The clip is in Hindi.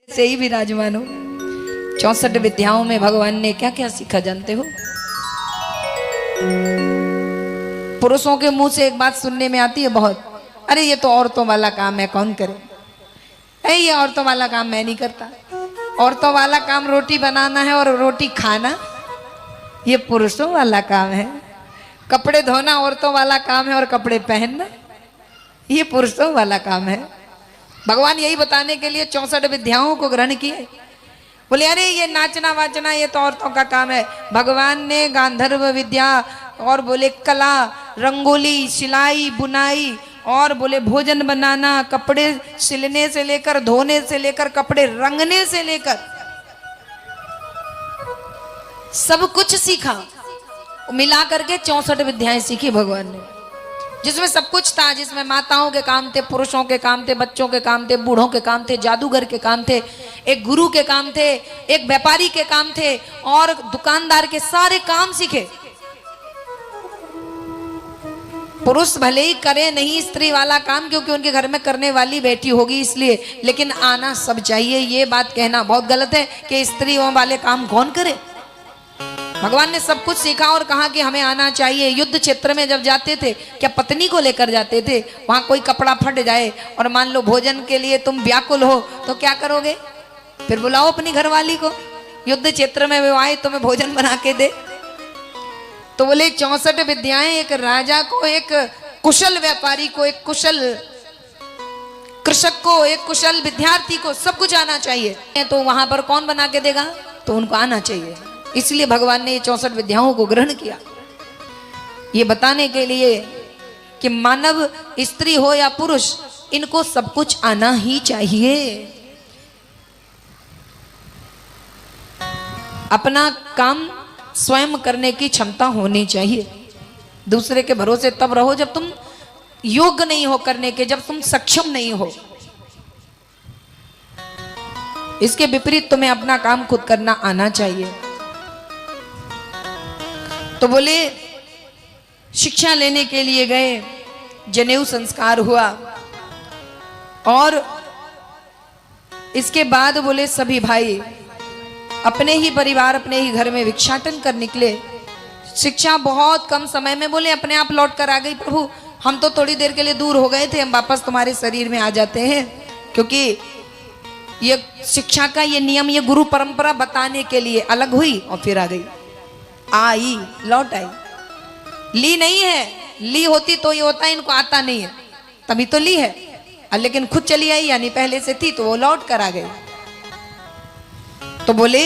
से ही विराजमान हो। 64 विद्याओं में भगवान ने क्या क्या सीखा जानते हो? पुरुषों के मुंह से एक बात सुनने में आती है बहुत, अरे ये तो औरतों वाला काम है, कौन करे? ये औरतों वाला काम मैं नहीं करता। औरतों वाला काम रोटी बनाना है और रोटी खाना ये पुरुषों वाला काम है। कपड़े धोना औरतों वाला काम है और कपड़े पहनना ये पुरुषों वाला काम है। भगवान यही बताने के लिए 64 विद्याओं को ग्रहण किए। बोले अरे ये नाचना वाचना ये तो औरतों का काम है। भगवान ने गांधर्व विद्या और बोले कला, रंगोली, सिलाई, बुनाई और बोले भोजन बनाना, कपड़े सिलने से लेकर, धोने से लेकर, कपड़े रंगने से लेकर सब कुछ सीखा। मिला करके 64 विद्याएं सीखी भगवान ने, जिसमें सब कुछ था। जिसमें माताओं के काम थे, पुरुषों के काम थे, बच्चों के काम थे, बूढ़ों के काम थे, जादूगर के काम थे, एक गुरु के काम थे, एक व्यापारी के काम थे और दुकानदार के सारे काम सीखे। पुरुष भले ही करे नहीं स्त्री वाला काम, क्योंकि उनके घर में करने वाली बेटी होगी इसलिए, लेकिन आना सब चाहिए। ये बात कहना बहुत गलत है कि स्त्रियों वाले काम कौन करे। भगवान ने सब कुछ सीखा और कहा कि हमें आना चाहिए। युद्ध क्षेत्र में जब जाते थे, क्या पत्नी को लेकर जाते थे? वहां कोई कपड़ा फट जाए और मान लो भोजन के लिए तुम व्याकुल हो तो क्या करोगे? फिर बुलाओ अपनी घरवाली को, युद्ध क्षेत्र में वो आए तुम्हें भोजन बना के दे। तो बोले 64 विद्याएं एक राजा को, एक कुशल व्यापारी को, एक कुशल कृषक को, एक कुशल विद्यार्थी को सब कुछ आना चाहिए। तो वहां पर कौन बना के देगा? तो उनको आना चाहिए। इसलिए भगवान ने ये 64 विद्याओं को ग्रहण किया, ये बताने के लिए कि मानव स्त्री हो या पुरुष, इनको सब कुछ आना ही चाहिए। अपना काम स्वयं करने की क्षमता होनी चाहिए। दूसरे के भरोसे तब रहो जब तुम योग्य नहीं हो करने के, जब तुम सक्षम नहीं हो। इसके विपरीत तुम्हें अपना काम खुद करना आना चाहिए। तो बोले शिक्षा लेने के लिए गए, जनेऊ संस्कार हुआ और इसके बाद बोले सभी भाई अपने ही परिवार, अपने ही घर में भिक्षाटन कर निकले। शिक्षा बहुत कम समय में बोले अपने आप लौट कर आ गई। प्रभु हम तो थोड़ी देर के लिए दूर हो गए थे, हम वापस तुम्हारे शरीर में आ जाते हैं। क्योंकि ये शिक्षा का ये नियम, ये गुरु परंपरा बताने के लिए अलग हुई और फिर आ गई, आई, लौट आई। ली नहीं है, ली होती तो ये होता है इनको आता नहीं है, तभी तो ली है। लेकिन खुद चली आई, यानी पहले से थी तो वो लौट कर आ गई। तो बोले